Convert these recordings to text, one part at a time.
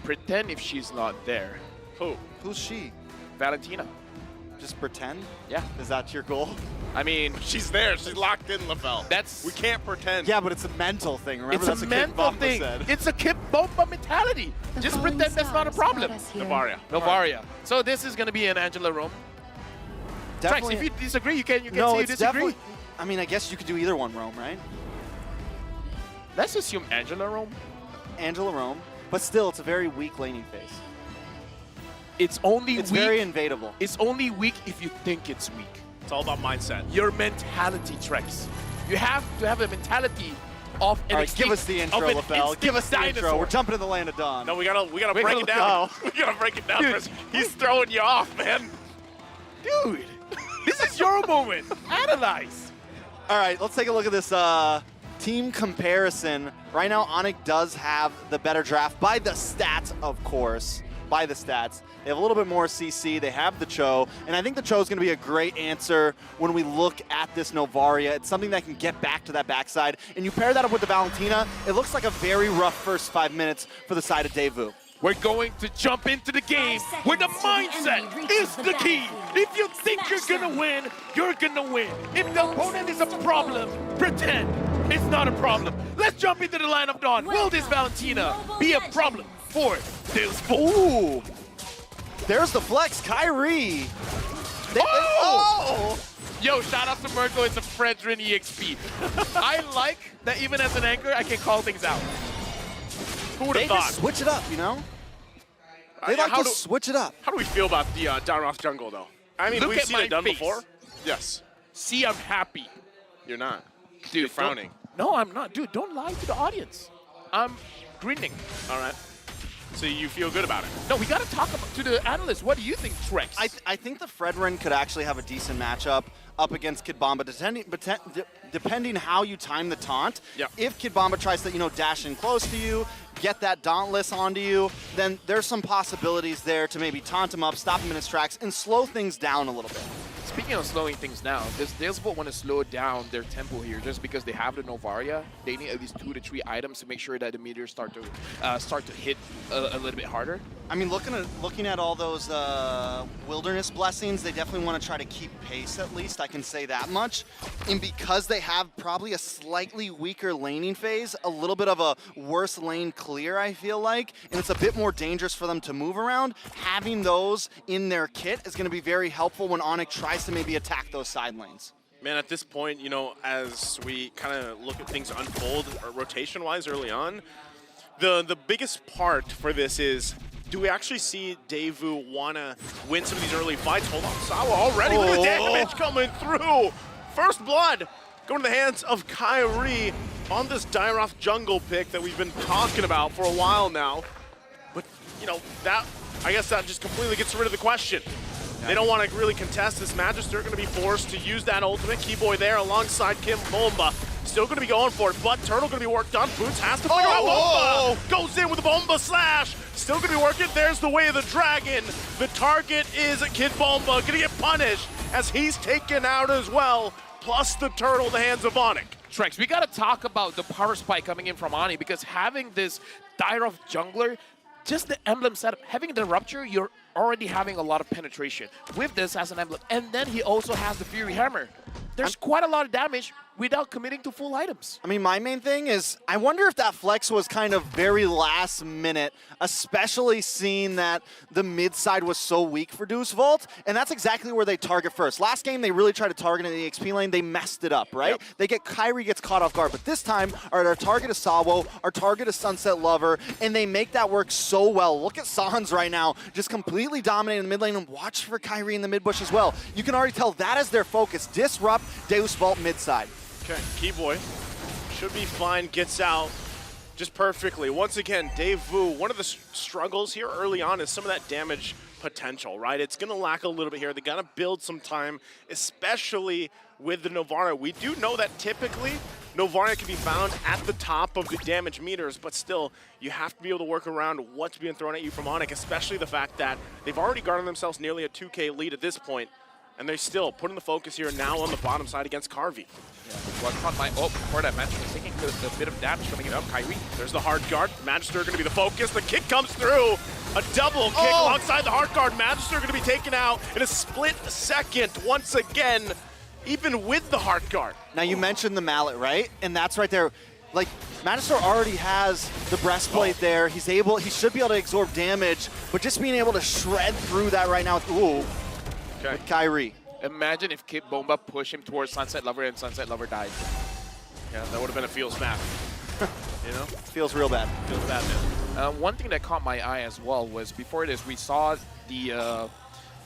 pretend if she's not there. Who? Who's she? Valentina. Just pretend? Yeah. Is that your goal? I mean, She's there. She's locked in, Lavelle. that's We can't pretend. Yeah, but it's a mental thing. Remember, it's that's a what Kid mental Bomba thing. said. It's a Kid Bomba mentality. The Just falling pretend that's not a stars problem. brought us here. Novaria. Novaria. So this is gonna be an Angela Rome. Trax, if you disagree, you can no, say you it's disagree. definitely. I mean, I guess you could do either one, Rome, right? Let's assume Angela Rome. Angela Rome, but still, it's a very weak laning phase. It's only It's weak. very invadable. It's only weak if you think it's weak. It's all about mindset. Your mentality, Trex. You have to have a mentality of an All right, give us the intro, of an Lavelle. Give us the dinosaur. intro. We're jumping in the land of dawn. No, we gotta Wait, break it down. go. We gotta break it down. Dude. Chris. He's throwing you off, man. Dude, this is your moment. Analyze. All right, let's take a look at this team comparison. Right now, ONIC does have the better draft by the stats, of course. By the stats. They have a little bit more CC. They have the Cho. And I think the Cho is going to be a great answer when we look at this Novaria. It's something that can get back to that backside. And you pair that up with the Valentina, it looks like a very rough first 5 minutes for the side of DEUSVULT. We're going to jump into the game where the mindset is the key. If you think you're gonna win, you're gonna win. If the opponent is a problem, pretend it's not a problem. Let's jump into the line of dawn. Will this Valentina be a problem for DEUSVULT? Ooh. There's the flex, Kyrie. Oh! Yo, shout out to Merco, it's a Fredrin EXP. I like that even as an anchor, I can call things out. Who would They have thought? just switch it up, you know? They like to switch it up. How do we feel about the Dynroth jungle, though? I mean, Look we've at seen my it done face. before. Yes. See, I'm happy. You're not. Dude, You're frowning. No, I'm not. Dude, don't lie to the audience. I'm grinning. All right. So you feel good about it? No, we got to talk to the analysts. What do you think, Trex? I think the Fredrin could actually have a decent matchup up against Kid Bomba, depending how you time the taunt. Yeah. If Kid Bomba tries to, dash in close to you, get that Dauntless onto you, then there's some possibilities there to maybe taunt him up, stop him in his tracks, and slow things down a little bit. Speaking of slowing things down, does DEUSVULT want to slow down their tempo here just because they have the Novaria? They need at least 2 to 3 items to make sure that the meteors start to hit a little bit harder. I mean, looking at all those wilderness blessings, they definitely want to try to keep pace at least, I can say that much. And because they have probably a slightly weaker laning phase, a little bit of a worse lane clear, I feel like, and it's a bit more dangerous for them to move around, having those in their kit is going to be very helpful when ONIC tries to maybe attack those side lanes. Man, at this point, as we kind of look at things unfold rotation-wise early on, the biggest part for this is, do we actually see DEUSVULT want to win some of these early fights? Hold on, Sawa already with the damage coming through. First blood going to the hands of Kyrie on this Dynroth jungle pick that we've been talking about for a while now. But, I guess that just completely gets rid of the question. They don't want to really contest this match. They're going to be forced to use that ultimate. Keyboy there alongside Kim Bomba. Still going to be going for it, but Turtle going to be worked on. Boots has to figure out Bomba. Goes in with the Bomba slash. Still going to be working. There's the way of the dragon. The target is Kid Bomba. Going to get punished as he's taken out as well. Plus the Turtle in the hands of ONIC. Trex, we got to talk about the power spike coming in from Ani because having this Dynroth jungler, just the emblem setup, having the Rupture, you're already having a lot of penetration with this as an emblem. And then he also has the Fury Hammer. There's quite a lot of damage without committing to full items. I mean, my main thing is, I wonder if that flex was kind of very last minute, especially seeing that the mid side was so weak for DEUSVULT, and that's exactly where they target first. Last game, they really tried to target in the XP lane. They messed it up, right? Yep. Kyrie gets caught off guard, but this time, our target is Sawo, our target is Sunset Lover, and they make that work so well. Look at Sans right now, just completely dominating the mid lane, and watch for Kyrie in the mid bush as well. You can already tell that is their focus. Disrupt DEUSVULT mid side. Okay, Keyboy should be fine, gets out just perfectly. Once again, DEUSVULT, one of the struggles here early on is some of that damage potential, right? It's going to lack a little bit here. They got to build some time, especially with the Novaria. We do know that typically Novaria can be found at the top of the damage meters, but still, you have to be able to work around what's being thrown at you from ONIC, especially the fact that they've already garnered themselves nearly a 2K lead at this point, And they're still putting the focus here now on the bottom side against Carvey. Yeah. Well, caught my before that match was taking a bit of damage coming up. Kyrie. There's the hard guard. Magister going to be the focus. The kick comes through. A double kick alongside the hard guard. Magister going to be taken out in a split second once again, even with the hard guard. Now you mentioned the mallet, right? And that's right there. Like, Magister already has the breastplate there. He should be able to absorb damage, but just being able to shred through that right now with Kyrie. Imagine if Kid Bomba pushed him towards Sunset Lover and Sunset Lover died. Yeah, that would have been a feels map. You know? Feels real bad. Feels bad, man. One thing that caught my eye as well was before this, we saw the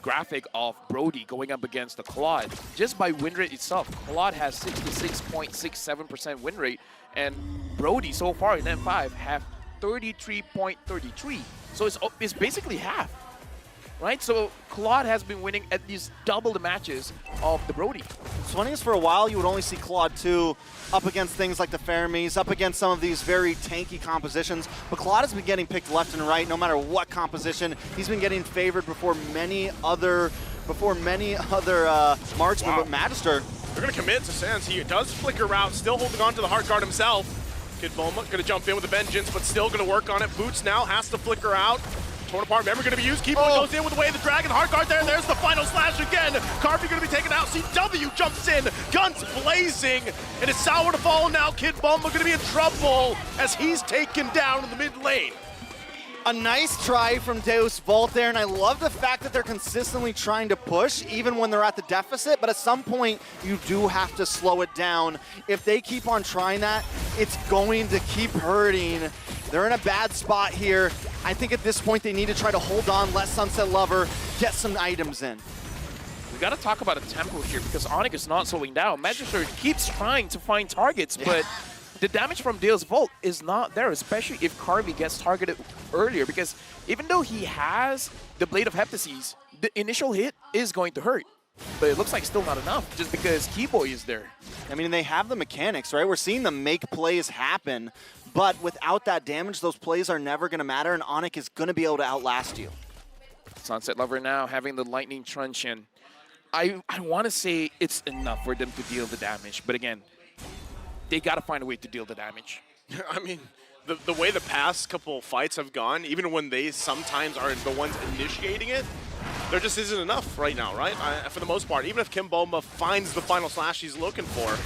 graphic of Brody going up against the Claude. Just by win rate itself, Claude has 66.67% win rate, and Brody so far in M5 have 33.33. So it's basically half, right? So Claude has been winning at least double the matches of the Brody. It's funny is for a while you would only see Claude 2 up against things like the Fermis, up against some of these very tanky compositions, but Claude has been getting picked left and right no matter what composition. He's been getting favored before many other marksmen, but Magister. They're going to commit to Sans. He does flicker out, still holding on to the hard guard himself. Kid Bulma going to jump in with a vengeance, but still going to work on it. Boots now has to flicker out. Torn apart memory going to be used. Keepo goes in with the way of the dragon. Hard guard there. There's the final slash again. Carvey going to be taken out. CW jumps in. Guns blazing. And it's sour to fall now. Kid Bulma going to be in trouble as he's taken down in the mid lane. A nice try from DEUSVULT there, and I love the fact that they're consistently trying to push, even when they're at the deficit, but at some point, you do have to slow it down. If they keep on trying that, it's going to keep hurting. They're in a bad spot here. I think at this point, they need to try to hold on, let Sunset Lover get some items in. We got to talk about a tempo here because ONIC is not slowing down. Magister keeps trying to find targets, but the damage from DEUSVULT is not there, especially if Carvey gets targeted earlier, because even though he has the Blade of Heptases, the initial hit is going to hurt. But it looks like still not enough, just because Keyboy is there. I mean, they have the mechanics, right? We're seeing them make plays happen, but without that damage, those plays are never going to matter, and ONIC is going to be able to outlast you. Sunset Lover now having the Lightning Truncheon. I want to say it's enough for them to deal the damage, but again, they got to find a way to deal the damage. I mean, the way the past couple fights have gone, even when they sometimes are the ones initiating it, there just isn't enough right now, right? For the most part, even if Kim Bomba finds the final slash he's looking for,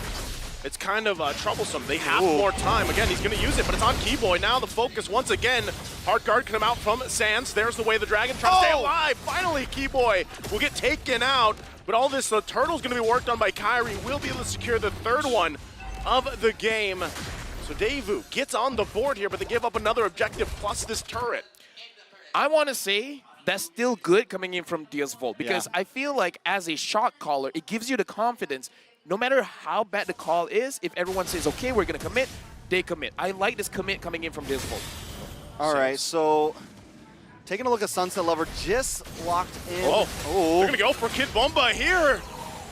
it's kind of troublesome. They have more time. Again, he's going to use it, but it's on Keyboy. Now the focus once again. Hard guard can come out from Sans. There's the way the dragon tries to stay alive. Finally, Keyboy will get taken out, but all this, the turtle's going to be worked on by Kyrie. Will be able to secure the third one of the game. So Daewoo gets on the board here, but they give up another objective plus this turret. I want to say that's still good coming in from DEUSVULT because I feel like as a shot caller, it gives you the confidence. No matter how bad the call is, if everyone says, okay, we're going to commit, they commit. I like this commit coming in from DEUSVULT. All right, so taking a look at Sunset Lover, just locked in. They're going to go for Kid Bomba here.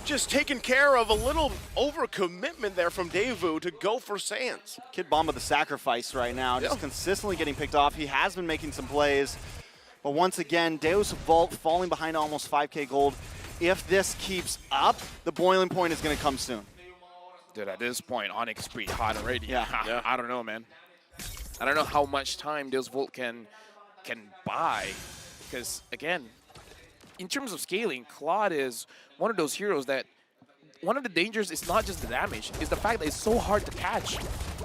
Just taking care of a little overcommitment there from Daewoo to go for Sans. Kid Bomba the sacrifice right now, just consistently getting picked off. He has been making some plays, but once again, DEUSVULT falling behind almost 5K gold. If this keeps up, the boiling point is going to come soon. Dude, at this point, ONIC is pretty hot already. Yeah. I don't know, man. I don't know how much time DEUSVULT can buy, because again, in terms of scaling, Claude is one of those heroes that one of the dangers is not just the damage, it's the fact that it's so hard to catch.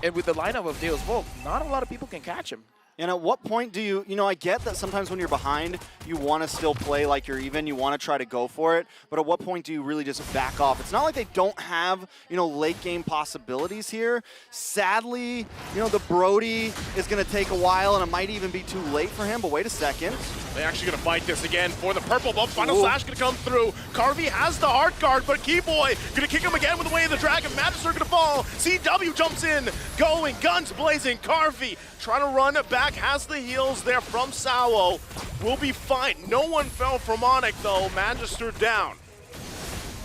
And with the lineup of DEUSVULT, not a lot of people can catch him. And at what point do you, I get that sometimes when you're behind, you want to still play like you're even, you want to try to go for it, but at what point do you really just back off? It's not like they don't have, late game possibilities here. Sadly, the Brody is going to take a while, and it might even be too late for him, but wait a second. They're actually going to fight this again for the purple bump. Final slash going to come through. Carvey has the hard guard, but Keyboy going to kick him again with the way of the dragon. Magister going to fall. CW jumps in, going, guns blazing. Carvey trying to run back, has the heals there from Sao. Will be fine. No one fell from ONIC though. Magister down.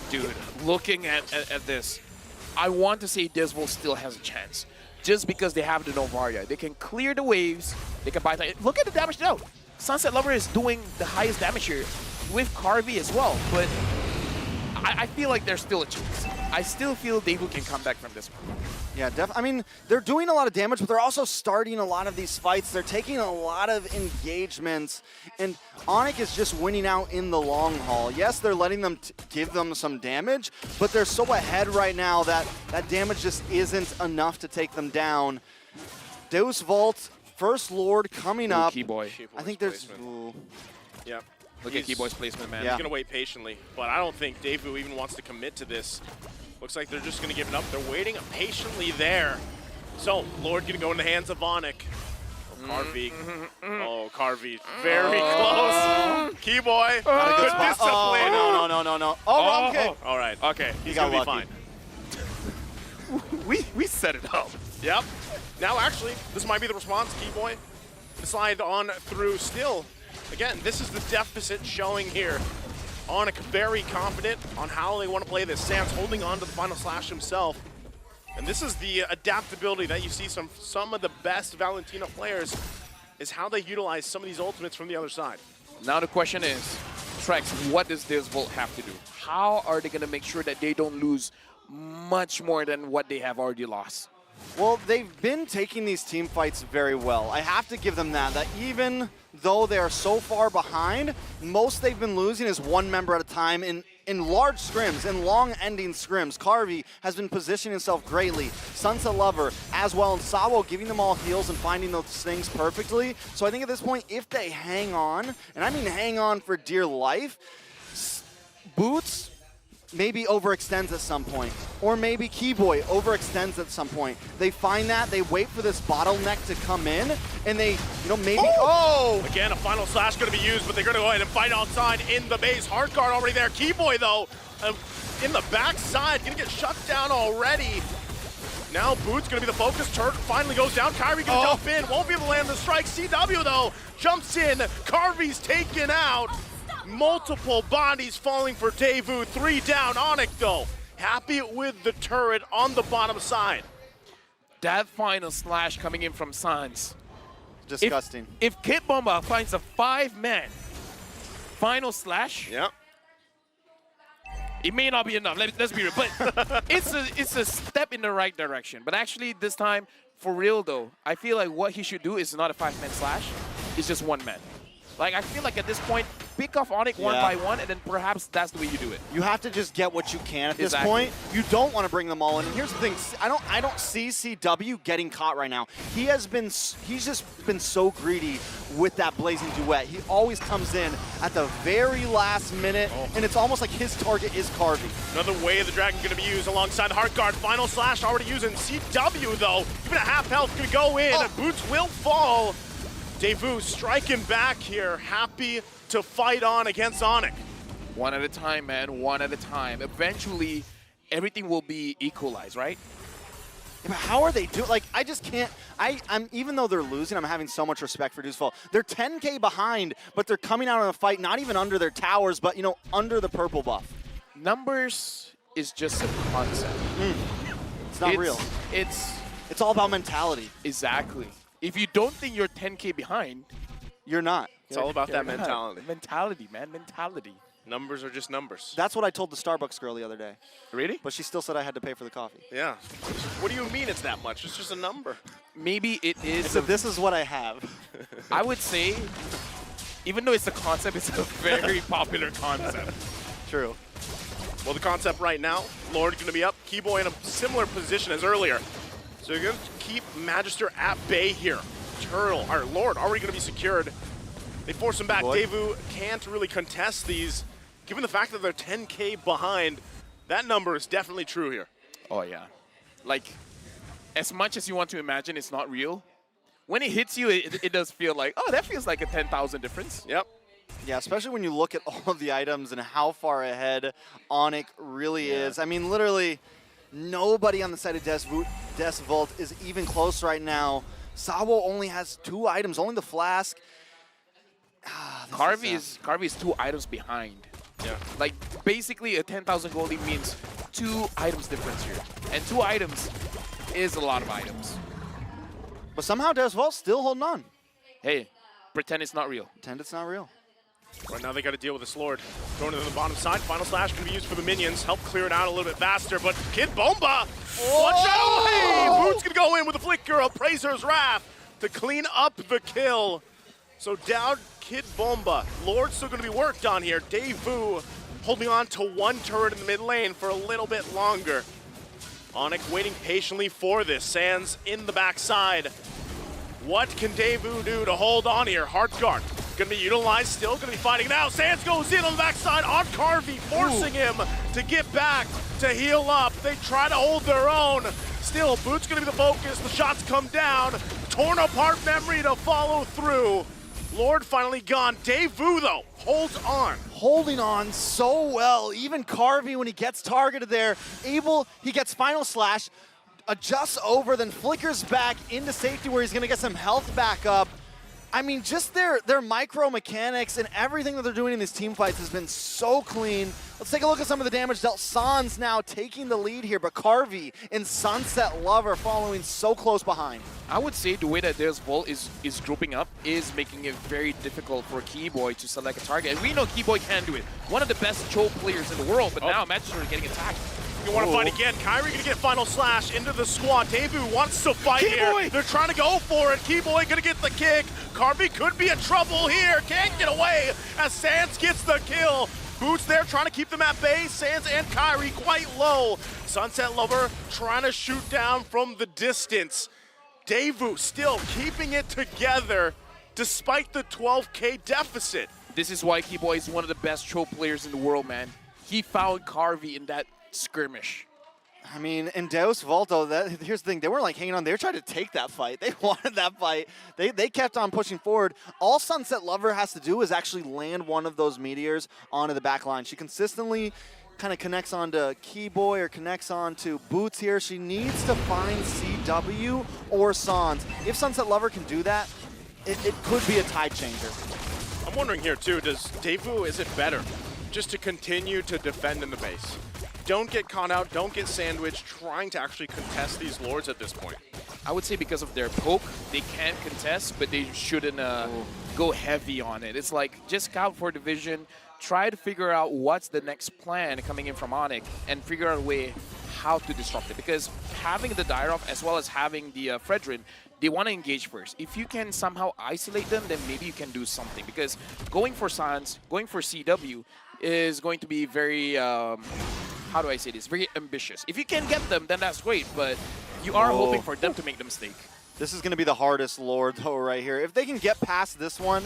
Dude, looking at this, I want to say DEUSVULT still has a chance. Just because they have the Novaria. They can clear the waves. They can buy time. Look at the damage now. Sunset Lover is doing the highest damage here with Carvey as well. But I feel like there's still a chance. I still feel DEUSVULT can come back from this one. Yeah, I mean, they're doing a lot of damage, but they're also starting a lot of these fights. They're taking a lot of engagements, and ONIC is just winning out in the long haul. Yes, they're letting them give them some damage, but they're so ahead right now that that damage just isn't enough to take them down. DEUSVULT, first Lord coming up. Keyboy. I think there's... Ooh. Yep. Look at Keyboy's placement, man. Yeah. He's going to wait patiently, but I don't think DEUSVULT even wants to commit to this. Looks like they're just going to give it up. They're waiting patiently there. So, Lord going to go in the hands of ONIC. Oh, Carvey. Oh, Carvey. Very close. Keyboy. Good discipline. No. Oh, wrong kick. All right. Okay. He's got going to be lucky. fine. We set it up. Yep. Now, actually, this might be the response. Keyboy. Slide on through still. Again, this is the deficit showing here. ONIC very confident on how they want to play this. Sam's holding on to the final slash himself. And this is the adaptability that you see some of the best Valentina players is how they utilize some of these ultimates from the other side. Now the question is, Trex, what does DEUSVULT have to do? How are they going to make sure that they don't lose much more than what they have already lost? Well, they've been taking these team fights very well. I have to give them that even though they are so far behind, most they've been losing is one member at a time in large scrims, in long-ending scrims. Carvey has been positioning himself greatly. Sunset Lover as well, and Sawo giving them all heals and finding those things perfectly. So I think at this point, if they hang on, and I mean hang on for dear life, Boots maybe overextends at some point, or maybe Keyboy overextends at some point. They find that, they wait for this bottleneck to come in, and they, maybe, Again, a final slash going to be used, but they're going to go ahead and fight outside in the base. Hard guard already there. Keyboy, though, in the backside, going to get shut down already. Now Boots going to be the focus. Turk finally goes down. Kyrie going to jump in. Won't be able to land the strike. CW, though, jumps in. Carvey's taken out. Multiple bodies falling for DEUSVULT. 3 down. ONIC, though, happy with the turret on the bottom side. That final slash coming in from Sans. disgusting. If Kid Bomba finds a 5-man final slash, Yep. it may not be enough. Let's be real, but it's a step in the right direction. But actually, this time, for real though, I feel like what he should do is not a 5-man slash. It's just 1 man. Like, I feel like at this point, pick off ONIC one by one, and then perhaps that's the way you do it. You have to just get what you can at this point. You don't want to bring them all in. And here's the thing: I don't see CW getting caught right now. He's just been so greedy with that blazing duet. He always comes in at the very last minute, and it's almost like his target is Carvey. Another Way of the Dragon going to be used alongside Heart Guard. Final slash already using CW though. Even a half health going to go in. Boots will fall. DEUSVULT striking back here, happy to fight on against ONIC. 1 at a time, man, 1 at a time. Eventually, everything will be equalized, right? Yeah, but how are they doing? Like, I just can't. I'm even though they're losing, I'm having so much respect for DEUSVULT. They're 10K behind, but they're coming out in a fight, not even under their towers, but under the purple buff. Numbers is just a concept. It's not real. It's all about mentality. Exactly. If you don't think you're 10K behind, you're not. It's all about that mentality. Mentality, man, mentality. Numbers are just numbers. That's what I told the Starbucks girl the other day. Really? But she still said I had to pay for the coffee. Yeah. What do you mean it's that much? It's just a number. Maybe it is. So this is what I have. I would say, even though it's a concept, it's a very popular concept. True. Well, the concept right now, Lord going to be up. Keyboy in a similar position as earlier. So you're going to keep Magister at bay here. Lord already going to be secured. They force him back. DEUSVULT can't really contest these. Given the fact that they're 10K behind, that number is definitely true here. Oh, yeah. Like, as much as you want to imagine it's not real, when it hits you, it does feel like, oh, that feels like a 10,000 difference. Yep. Yeah, especially when you look at all of the items and how far ahead ONIC really is. I mean, literally, nobody on the side of DEUSVULT is even close right now. Sawo only has 2 items, only the flask. Carvey is 2 items behind. Yeah. Like, basically, a 10,000 goldie means 2 items difference here. And 2 items is a lot of items. But somehow DEUSVULT still holding on. Hey, pretend it's not real. Pretend it's not real. Right now they got to deal with this Lord. Throwing it to the bottom side. Final Slash going to be used for the minions. Help clear it out a little bit faster, but Kid Bomba! One shot away! Boots going to go in with a flicker of Prazer's Wrath to clean up the kill. So down Kid Bomba. Lord's still going to be worked on here. DEUSVULT holding on to one turret in the mid lane for a little bit longer. ONIC waiting patiently for this. Sands in the backside. What can DEUSVULT do to hold on here? Heartguard gonna be utilized, still gonna be fighting now. Sands goes in on the backside on Carvey, forcing him to get back, to heal up. They try to hold their own. Still, Boots gonna be the focus. The shots come down. Torn apart memory to follow through. Lord finally gone. DEUSVULT, though, holds on. Holding on so well. Even Carvey, when he gets targeted there, he gets Final Slash, adjusts over, then flickers back into safety where he's going to get some health back up. I mean, just their micro mechanics and everything that they're doing in these team fights has been so clean. Let's take a look at some of the damage dealt. Sans now taking the lead here, but Carvey and Sunset Lover following so close behind. I would say the way that DEUSVULT is grouping up is making it very difficult for Keyboy to select a target. And we know Keyboy can do it. One of the best choke players in the world, but now Manchester is getting attacked. You want to fight again. Kyrie gonna get Final Slash into the squad. DEUSVULT wants to fight here. They're trying to go for it. Keyboy gonna get the kick. Carvey could be in trouble here. Can't get away as Sands gets the kill. Boots there trying to keep them at bay. Sands and Kyrie quite low. Sunset Lover trying to shoot down from the distance. DEUSVULT still keeping it together despite the 12K deficit. This is why Keyboy is one of the best choke players in the world, man. He found Carvey in that skirmish. I mean, in DEUSVULT, though, here's the thing. They weren't like hanging on. They were trying to take that fight. They wanted that fight. They kept on pushing forward. All Sunset Lover has to do is actually land one of those meteors onto the back line. She consistently kind of connects onto Keyboy or connects onto Boots here. She needs to find CW or Sans. If Sunset Lover can do that, it could be a tide changer. I'm wondering here, too, does DEUSVULT, is it better just to continue to defend in the base? Don't get caught out, don't get sandwiched, trying to actually contest these Lords at this point. I would say because of their poke, they can contest, but they shouldn't go heavy on it. It's like, just scout for division, try to figure out what's the next plan coming in from ONIC, and figure out a way how to disrupt it. Because having the Dyrov as well as having the Fredrin, they want to engage first. If you can somehow isolate them, then maybe you can do something. Because going for Sans, going for CW is going to be very... how do I say this? Very ambitious. If you can get them, then that's great, but you are hoping for them to make the mistake. This is going to be the hardest Lord, though, right here. If they can get past this one,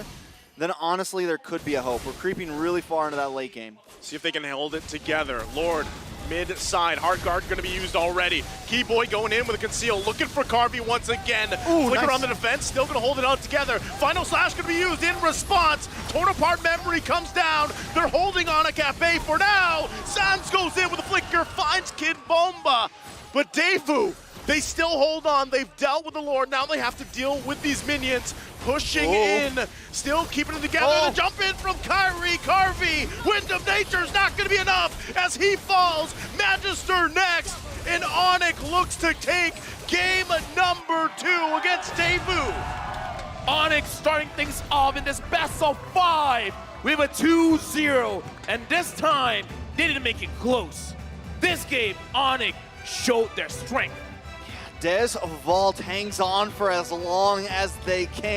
then honestly, there could be a hope. We're creeping really far into that late game. See if they can hold it together. Lord, mid-side. Heartguard going to be used already. Keyboy going in with a conceal, looking for Carvey once again. Flicker on the defense, still going to hold it out together. Final Slash going to be used in response. Torn apart memory comes down. They're holding on a cafe for now. Sans goes in with a flicker, finds Kid Bomba. But DEUSVULT, they still hold on. They've dealt with the Lord. Now they have to deal with these minions. Pushing in, still keeping it together. The jump in from Kyrie. Carvey, Wind of Nature's not going to be enough as he falls. Magister next, and ONIC looks to take game number 2 against DEUSVULT. ONIC starting things off in this best of 5 with a 2-0, and this time they didn't make it close. This game, ONIC showed their strength. DEUSVULT hangs on for as long as they can.